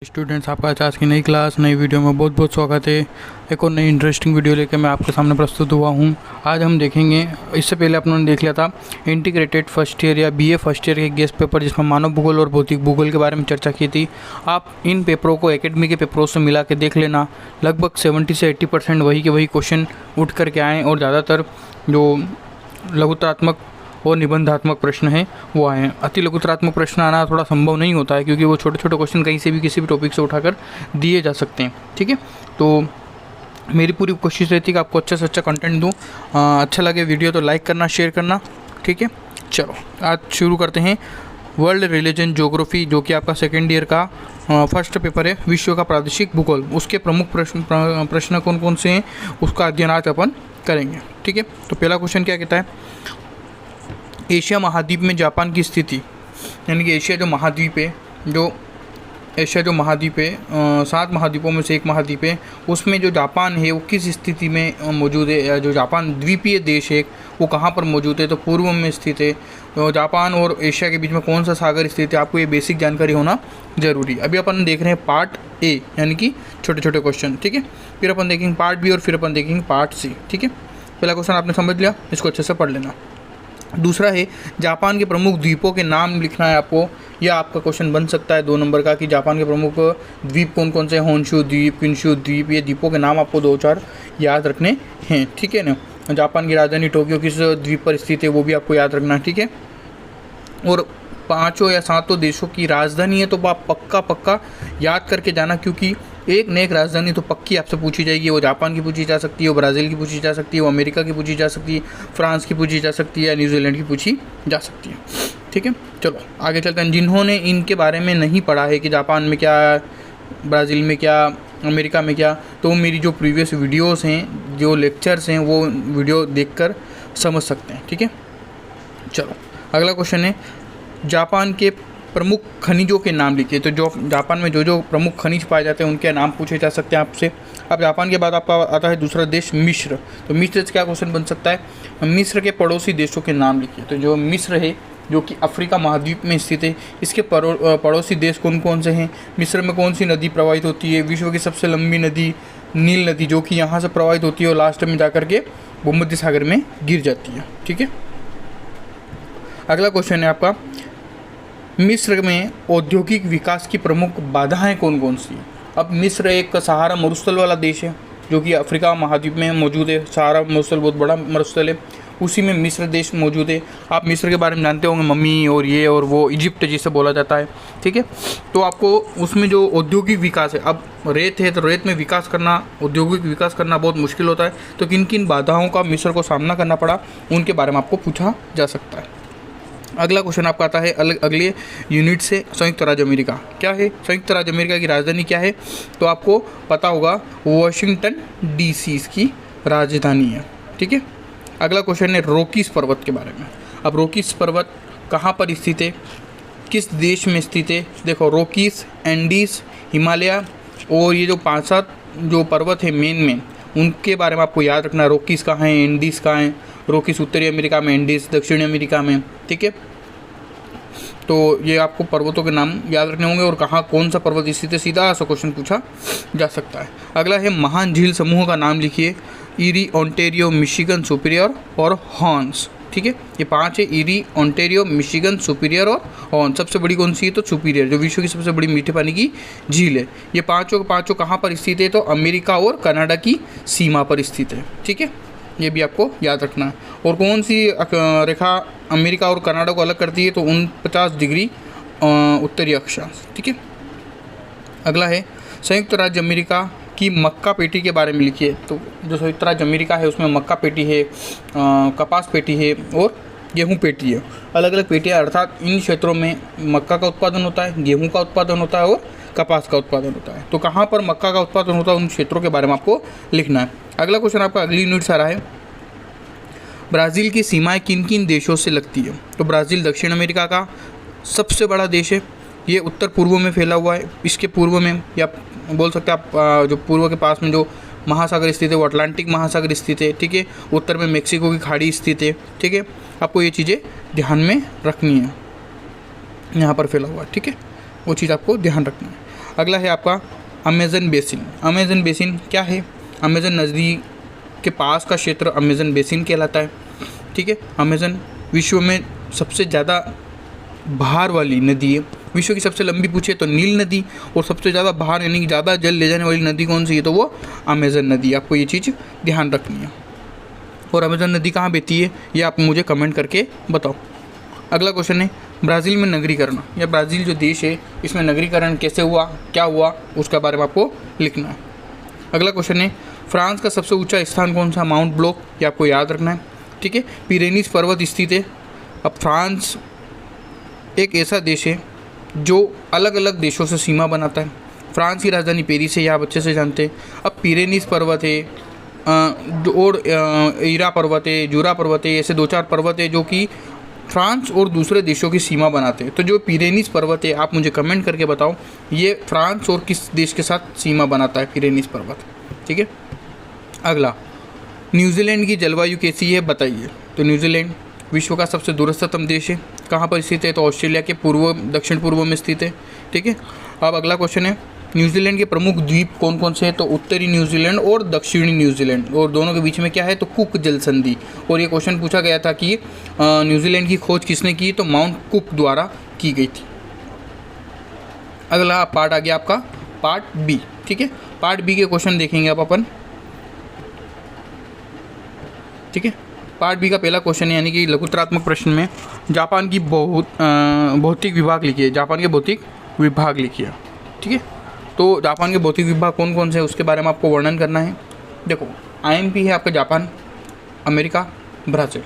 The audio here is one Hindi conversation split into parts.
स्टूडेंट्स, आपका आज की नई क्लास नई वीडियो में बहुत बहुत स्वागत है। एक और नई इंटरेस्टिंग वीडियो लेकर मैं आपके सामने प्रस्तुत हुआ हूँ। आज हम देखेंगे, इससे पहले अपन ने देख लिया था इंटीग्रेटेड फर्स्ट ईयर या बीए फर्स्ट ईयर के गेस्ट पेपर, जिसमें मानव भूगोल और भौतिक भूगोल के बारे में चर्चा की थी। आप इन पेपरों को एकेडमी के पेपरों से मिला के देख लेना। लगभग 70 से 80% वही के वही क्वेश्चन उठ करके आएँ और ज़्यादातर जो लघुतरात्मक और निबंधात्मक प्रश्न है वो आए हैं। अति लघुतरात्मक प्रश्न आना थोड़ा संभव नहीं होता है, क्योंकि वो छोटे छोटे क्वेश्चन कहीं से भी किसी भी टॉपिक से उठाकर दिए जा सकते हैं। ठीक है, तो मेरी पूरी कोशिश रहती है कि आपको अच्छा से अच्छा कंटेंट दूँ। अच्छा लगे वीडियो तो लाइक करना, शेयर करना। ठीक है, चलो आज शुरू करते हैं। वर्ल्ड रिलीजन ज्योग्राफी, जो कि आपका सेकेंड ईयर का फर्स्ट पेपर है, विश्व का प्रादेशिक भूगोल, उसके प्रमुख प्रश्न कौन कौन से हैं उसका अध्ययन आज अपन करेंगे। ठीक है, तो पहला क्वेश्चन क्या कहता है, एशिया महाद्वीप में जापान की स्थिति, यानी कि एशिया जो महाद्वीप है, एशिया जो महाद्वीप है 7 महाद्वीपों में से एक महाद्वीप है, उसमें जो जापान है वो किस स्थिति में मौजूद है, या जो जापान द्वीपीय देश है वो कहाँ पर मौजूद है, तो पूर्व में स्थित है। तो जापान और एशिया के बीच में कौन सा सागर स्थित है, आपको ये बेसिक जानकारी होना जरूरी। अभी अपन देख रहे हैं पार्ट ए, यानी कि छोटे छोटे क्वेश्चन। ठीक है, फिर अपन देखेंगे पार्ट बी और फिर अपन देखेंगे पार्ट सी। ठीक है, पहला क्वेश्चन आपने समझ लिया, इसको अच्छे से पढ़ लेना। दूसरा है जापान के प्रमुख द्वीपों के नाम लिखना है आपको। यह आपका क्वेश्चन बन सकता है 2 नंबर का, कि जापान के प्रमुख द्वीप कौन कौन से, होन्शु द्वीप, किन्शु द्वीप, ये द्वीपों के नाम आपको 2-4 याद रखने हैं। ठीक है ना, जापान की राजधानी टोक्यो किस द्वीप पर स्थित है वो भी आपको याद रखना है। ठीक है, और 5 या 7 देशों की राजधानी है तो आप पक्का याद करके जाना, क्योंकि एक न एक राजधानी तो पक्की आपसे पूछी जाएगी। वो जापान की पूछी जा सकती है, वो ब्राज़ील की पूछी जा सकती है, वो अमेरिका की पूछी जा सकती है, फ्रांस की पूछी जा सकती है, या न्यूजीलैंड की पूछी जा सकती है। ठीक है, चलो आगे चलते हैं। जिन्होंने इनके बारे में नहीं पढ़ा है कि जापान में क्या, ब्राज़ील में क्या, अमेरिका में क्या, तो मेरी जो प्रीवियस वीडियोज़ हैं, जो लेक्चर्स हैं, वो वीडियो देख कर समझ सकते हैं। ठीक है, चलो अगला क्वेश्चन है, जापान के प्रमुख खनिजों के नाम लिखिए। तो जो जापान में जो प्रमुख खनिज पाए जाते हैं उनके नाम पूछे जा सकते हैं आपसे। अब जापान के बाद आपका आता है दूसरा देश मिस्र। तो मिस्र से क्या क्वेश्चन बन सकता है, मिस्र के पड़ोसी देशों के नाम लिखिए। तो जो मिस्र है, जो कि अफ्रीका महाद्वीप में स्थित है, इसके पड़ोसी देश कौन कौन से हैं। मिस्र में कौन सी नदी प्रवाहित होती है, विश्व की सबसे लंबी नदी नील नदी, जो कि यहाँ से प्रवाहित होती है और लास्ट में जाकर के भूमध्य सागर में गिर जाती है। ठीक है, अगला क्वेश्चन है आपका, मिस्र में औद्योगिक विकास की प्रमुख बाधाएं कौन कौन सी हैं। अब मिस्र एक सहारा मरुस्थल वाला देश है, जो कि अफ्रीका महाद्वीप में मौजूद है। सहारा मरुस्थल बहुत बड़ा मरुस्थल है, उसी में मिस्र देश मौजूद है। आप मिस्र के बारे में जानते होंगे, मम्मी और ये और वो, इजिप्ट जिसे बोला जाता है। ठीक है, तो आपको उसमें जो औद्योगिक विकास है, अब रेत है तो रेत में विकास करना, औद्योगिक विकास करना बहुत मुश्किल होता है। तो किन किन बाधाओं का मिस्र को सामना करना पड़ा, उनके बारे में आपको पूछा जा सकता है। अगला क्वेश्चन आपका आता है अगले यूनिट से, संयुक्त राज्य अमेरिका क्या है, संयुक्त राज्य अमेरिका की राजधानी क्या है। तो आपको पता होगा वॉशिंगटन DC इसकी राजधानी है। ठीक है, अगला क्वेश्चन है रॉकीज पर्वत के बारे में। अब रॉकीज पर्वत कहाँ पर स्थित है, किस देश में स्थित है। देखो, रॉकीज, एंडीज, हिमालय और ये जो 5-7 जो पर्वत है मेन उनके बारे में आपको याद रखना। रॉकीज कहाँ है, एंडीज कहाँ है। रॉकीज उत्तरी अमेरिका में, एंडीज दक्षिणी अमेरिका में। ठीक है, तो ये आपको पर्वतों के नाम याद रखने होंगे और कहाँ कौन सा पर्वत स्थित है, सीधा सा क्वेश्चन पूछा जा सकता है। अगला है महान झील समूह का नाम लिखिए। ईरी, ओंटारियो, मिशिगन, सुपीरियर और हॉर्न्स। ठीक है, ये 5 है, ईरी, ओंटारियो, मिशिगन, सुपीरियर और हॉर्न। सबसे बड़ी कौन सी है, तो सुपीरियर, जो विश्व की सबसे बड़ी मीठे पानी की झील है। ये पाँचों कहाँ पर स्थित है, तो अमेरिका और कनाडा की सीमा पर स्थित है। ठीक है, ये भी आपको याद रखना है। और कौन सी रेखा अमेरिका और कनाडा को अलग करती है, तो 49 डिग्री उत्तरी अक्षांश। ठीक है, अगला है संयुक्त राज्य अमेरिका की मक्का पेटी के बारे में लिखिए। तो जो संयुक्त राज्य अमेरिका है उसमें मक्का पेटी है, कपास पेटी है और गेहूं पेटी है। अलग अलग पेटियाँ, अर्थात इन क्षेत्रों में मक्का का उत्पादन होता है, गेहूं का उत्पादन होता है और कपास का उत्पादन होता है। तो कहाँ पर मक्का का उत्पादन होता है, उन क्षेत्रों के बारे में आपको लिखना है। अगला क्वेश्चन आपका अगली यूनिट से आ रहा है, ब्राज़ील की सीमाएं किन किन देशों से लगती है। तो ब्राज़ील दक्षिण अमेरिका का सबसे बड़ा देश है, ये उत्तर पूर्व में फैला हुआ है। इसके पूर्व में, या बोल सकते हैं आप, जो पूर्व के पास में जो महासागर स्थित है वो अटलांटिक महासागर स्थित है। ठीक है, उत्तर में मेक्सिको की खाड़ी स्थित है। ठीक है, आपको ये चीज़ें ध्यान में रखनी है, यहाँ पर फैला हुआ है। ठीक है, वो चीज़ आपको ध्यान रखना है। अगला है आपका अमेज़न बेसिन। अमेज़न बेसिन क्या है? अमेज़न नदी के पास का क्षेत्र अमेज़न बेसिन कहलाता है। ठीक है, अमेज़न विश्व में सबसे ज़्यादा भार वाली नदी है। विश्व की सबसे लंबी पूछे तो नील नदी, और सबसे ज़्यादा भार यानी कि ज़्यादा जल ले जाने वाली नदी कौन सी है? तो वो अमेज़न नदी। आपको ये चीज़ ध्यान रखनी है। और अमेज़न नदी कहाँ बहती है ये आप मुझे कमेंट करके बताओ। अगला क्वेश्चन है ब्राज़ील में नगरीकरण, या ब्राज़ील जो देश है इसमें नगरीकरण कैसे हुआ, क्या हुआ, उसके बारे में आपको लिखना है। अगला क्वेश्चन है फ्रांस का सबसे ऊंचा स्थान कौन सा? माउंट ब्लॉक, ये आपको याद रखना है। ठीक है, पिरेनीज पर्वत स्थित है। अब फ्रांस एक ऐसा देश है जो अलग अलग देशों से सीमा बनाता है। फ्रांस की राजधानी पेरिस है, ये आप अच्छे से जानते हैं। अब पिरेनीज पर्वत है और ईरा पर्वत है, जूरा पर्वत है, ऐसे 2-4 पर्वत है जो कि फ्रांस और दूसरे देशों की सीमा बनाते हैं। तो जो पिरेनीज पर्वत है आप मुझे कमेंट करके बताओ ये फ्रांस और किस देश के साथ सीमा बनाता है पिरेनीज पर्वत। ठीक है, अगला न्यूजीलैंड की जलवायु कैसी है बताइए। तो न्यूजीलैंड विश्व का सबसे दूरस्थतम देश है। कहाँ पर स्थित है? तो ऑस्ट्रेलिया के दक्षिण पूर्व में स्थित है। ठीक है, अब अगला क्वेश्चन है न्यूजीलैंड के प्रमुख द्वीप कौन कौन से हैं? तो उत्तरी न्यूजीलैंड और दक्षिणी न्यूजीलैंड, और दोनों के बीच में क्या है? तो कुक जल संधि। और ये क्वेश्चन पूछा गया था कि न्यूजीलैंड की खोज किसने की? तो माउंट कुक द्वारा की गई थी। अगला पार्ट आ गया आपका पार्ट बी। ठीक है, पार्ट बी के क्वेश्चन देखेंगे आप अपन। ठीक है, पार्ट बी का पहला क्वेश्चन है यानी कि लघुत्तरात्मक प्रश्न में जापान की भौतिक विभाग लिखिए। जापान के भौतिक विभाग लिखिए। ठीक है, तो जापान के भौतिक विभाग कौन कौन से हैं उसके बारे में आपको वर्णन करना है। देखो IMP है आपका जापान, अमेरिका, ब्राज़ील,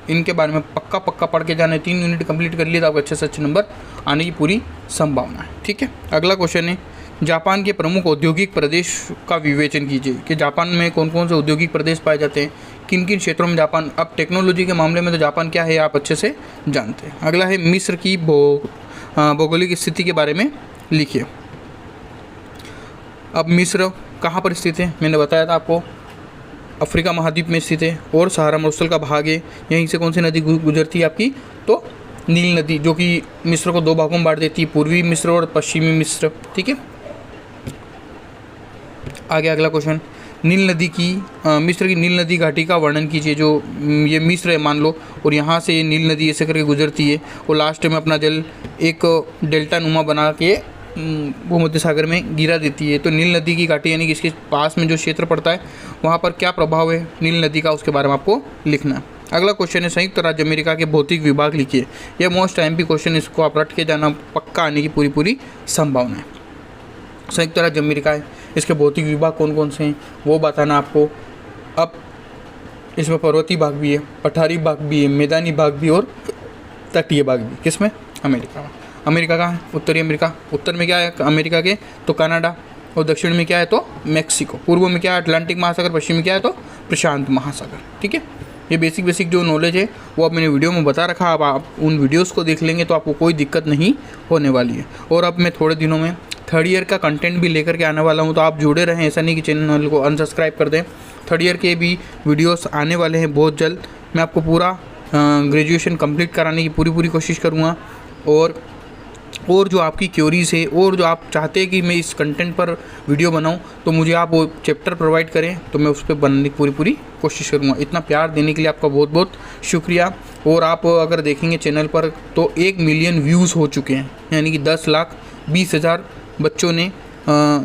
इनके बारे में पक्का पढ़ के जाना है। 3 यूनिट कंप्लीट कर लिए तो आपको अच्छे से अच्छे नंबर आने की पूरी संभावना है। ठीक है, अगला क्वेश्चन है जापान के प्रमुख औद्योगिक प्रदेश का विवेचन कीजिए कि जापान में कौन कौन से औद्योगिक प्रदेश पाए जाते हैं, किन किन क्षेत्रों में जापान। अब टेक्नोलॉजी के मामले में तो जापान क्या है आप अच्छे से जानते हैं। अगला है मिस्र की भौगोलिक स्थिति के बारे में लिखिए। अब मिस्र कहाँ पर स्थित है? मैंने बताया था आपको अफ्रीका महाद्वीप में स्थित है और सहारा मरुस्थल का भाग है। यहीं से कौन सी नदी गुजरती है आपकी? तो नील नदी, जो कि मिस्र को 2 भागों में बांट देती है, पूर्वी मिस्र और पश्चिमी मिस्र। ठीक है, आगे अगला क्वेश्चन मिस्र की नील नदी घाटी का वर्णन कीजिए। जो ये मिस्र है मान लो, और यहाँ से ये नील नदी ऐसे करके गुजरती है और लास्ट में अपना जल एक डेल्टा नुमा बना के भूमध्य सागर में गिरा देती है। तो नील नदी की घाटी यानी कि इसके पास में जो क्षेत्र पड़ता है वहाँ पर क्या प्रभाव है नील नदी का, उसके बारे में आपको लिखना है। अगला क्वेश्चन है संयुक्त राज्य अमेरिका के भौतिक विभाग लिखिए। यह मोस्ट IMP क्वेश्चन, इसको आप रट के जाना, पक्का आने की पूरी संभावना है। संयुक्त राज्य अमेरिका है, इसके भौतिक विभाग कौन कौन से हैं वो बताना आपको। अब इसमें पर्वतीय भाग भी है, पठारी भाग भी है, मैदानी भाग भी और तटीय भाग भी। किसमें? अमेरिका में। अमेरिका कहाँ है? उत्तरी अमेरिका। उत्तर में क्या है अमेरिका के? तो कनाडा। और दक्षिण में क्या है? तो मैक्सिको। पूर्व में क्या है? अटलांटिक महासागर। पश्चिम में क्या है? तो प्रशांत महासागर। ठीक है, ये बेसिक जो नॉलेज है वो अब मैंने वीडियो में बता रखा। अब आप उन वीडियोस को देख लेंगे तो आपको कोई दिक्कत नहीं होने वाली है। और अब मैं थोड़े दिनों में 3rd ईयर का कंटेंट भी लेकर के आने वाला हूँ, तो आप जुड़े रहें। ऐसा नहीं कि चैनल को अनसब्सक्राइब कर दें। 3rd ईयर के भी वीडियोस आने वाले हैं बहुत जल्द। मैं आपको पूरा ग्रेजुएशन कंप्लीट कराने की पूरी कोशिश करूँगा। और जो आपकी क्यूरीज है और जो आप चाहते हैं कि मैं इस कंटेंट पर वीडियो बनाऊं, तो मुझे आप वो चैप्टर प्रोवाइड करें तो मैं उस पर बनने की पूरी कोशिश करूंगा। इतना प्यार देने के लिए आपका बहुत बहुत शुक्रिया। और आप अगर देखेंगे चैनल पर तो 1 मिलियन व्यूज़ हो चुके हैं, यानी कि 10,20,000 बच्चों ने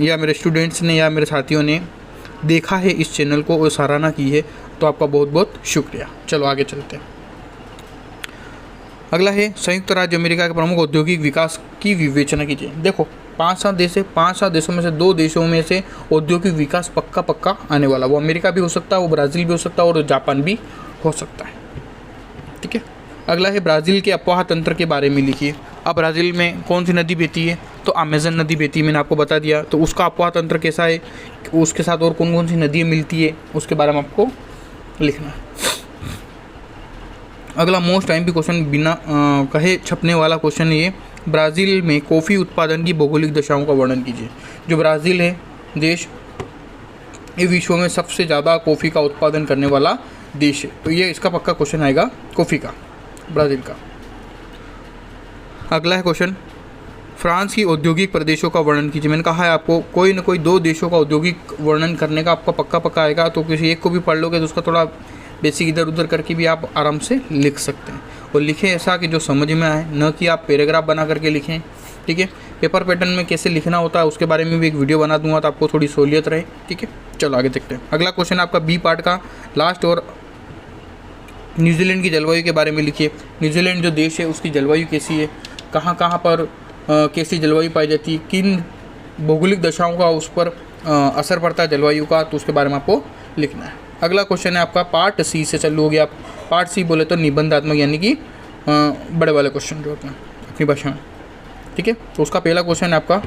या मेरे स्टूडेंट्स ने या मेरे साथियों ने देखा है इस चैनल को और सराहना की है। तो आपका बहुत बहुत शुक्रिया। चलो आगे चलते हैं। अगला है संयुक्त राज्य अमेरिका के प्रमुख औद्योगिक विकास की विवेचना कीजिए। देखो 5-7 देश है, 5-7 देशों में से 2 देशों में से औद्योगिक विकास पक्का आने वाला। वो अमेरिका भी हो सकता है, वो ब्राज़ील भी हो सकता है और जापान भी हो सकता है। ठीक है, अगला है ब्राज़ील के अफवाह तंत्र के बारे में लिखिए। अब ब्राज़ील में कौन सी नदी बहती है? तो अमेज़न नदी बहती है, मैंने आपको बता दिया। तो उसका अफवाह तंत्र कैसा है, उसके साथ और कौन कौन सी नदियाँ मिलती है उसके बारे में आपको लिखना है। अगला मोस्ट IMP क्वेश्चन बिना कहे छपने वाला क्वेश्चन है ये। ब्राज़ील में कॉफ़ी उत्पादन की भौगोलिक दशाओं का वर्णन कीजिए। जो ब्राज़ील है देश, ये विश्व में सबसे ज़्यादा कॉफ़ी का उत्पादन करने वाला देश है। तो ये इसका पक्का क्वेश्चन आएगा कॉफ़ी का, ब्राज़ील का। अगला है क्वेश्चन फ्रांस की औद्योगिक प्रदेशों का वर्णन कीजिए। मैंने कहा है आपको कोई ना कोई 2 देशों का औद्योगिक वर्णन करने का आपका पक्का आएगा, तो किसी एक को भी पढ़ लोगे तो उसका थोड़ा बेसिक इधर उधर करके भी आप आराम से लिख सकते हैं। और लिखें ऐसा कि जो समझ में आए, न कि आप पैराग्राफ बना करके लिखें। ठीक है, पेपर पैटर्न में कैसे लिखना होता है उसके बारे में भी एक वीडियो बना दूंगा, तो आपको थोड़ी सहूलियत रहे। ठीक है, चलो आगे देखते हैं। अगला क्वेश्चन है आपका बी पार्ट का लास्ट, और न्यूजीलैंड की जलवायु के बारे में लिखिए। न्यूजीलैंड जो देश है उसकी जलवायु कैसी है, कहाँ कहाँ पर कैसी जलवायु पाई जाती है, किन भौगोलिक दशाओं का उस पर असर पड़ता है जलवायु का, तो उसके बारे में आपको लिखना है। अगला क्वेश्चन है आपका पार्ट सी से चालू हो गया। आप पार्ट सी बोले तो निबंधात्मक, यानी कि बड़े वाले क्वेश्चन जो होते हैं अपनी भाषा में। ठीक है, तो उसका पहला क्वेश्चन है आपका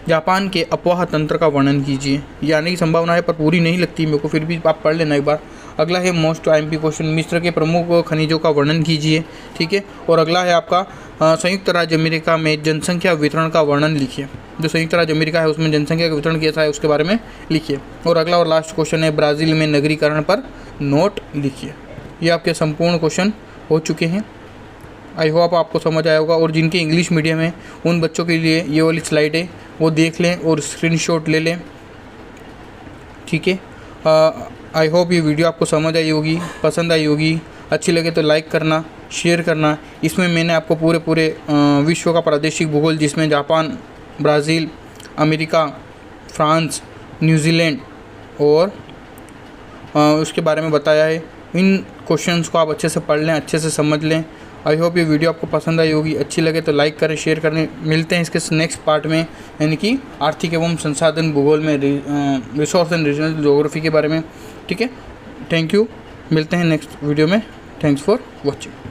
जापान के अफवाह तंत्र का वर्णन कीजिए। ये आने की संभावना है पर पूरी नहीं लगती मेरे को, फिर भी आप पढ़ लेना एक बार। अगला है मोस्ट IMP क्वेश्चन, मिस्र के प्रमुख खनिजों का वर्णन कीजिए। ठीक है, और अगला है आपका संयुक्त राज्य अमेरिका में जनसंख्या वितरण का वर्णन लिखिए। जो संयुक्त राज्य अमेरिका है उसमें जनसंख्या का वितरण कैसा है उसके बारे में लिखिए। और अगला और लास्ट क्वेश्चन है ब्राज़ील में नगरीकरण पर नोट लिखिए। ये आपके संपूर्ण क्वेश्चन हो चुके हैं। आई होप आपको समझ आया होगा। और जिनके इंग्लिश मीडियम है उन बच्चों के लिए ये वाली स्लाइड है वो देख लें और स्क्रीनशॉट ले लें। ठीक है, आई होप ये वीडियो आपको समझ आई होगी, पसंद आई होगी। अच्छी लगे तो लाइक करना, शेयर करना। इसमें मैंने आपको पूरे विश्व का प्रादेशिक भूगोल, जिसमें Japan, Brazil, America, France, New Zealand और उसके बारे में बताया है। इन क्वेश्चंस को आप अच्छे से पढ़ लें, अच्छे से समझ लें। आई होप ये वीडियो आपको पसंद आई होगी। अच्छी लगे तो लाइक करें, शेयर करें। मिलते हैं इसके नेक्स्ट पार्ट में, यानी कि आर्थिक एवं संसाधन भूगोल में, रिसोर्स एंड रीजनल ज्योग्राफी के बारे में। ठीक है, थैंक यू। मिलते हैं नेक्स्ट वीडियो में। Thanks for watching.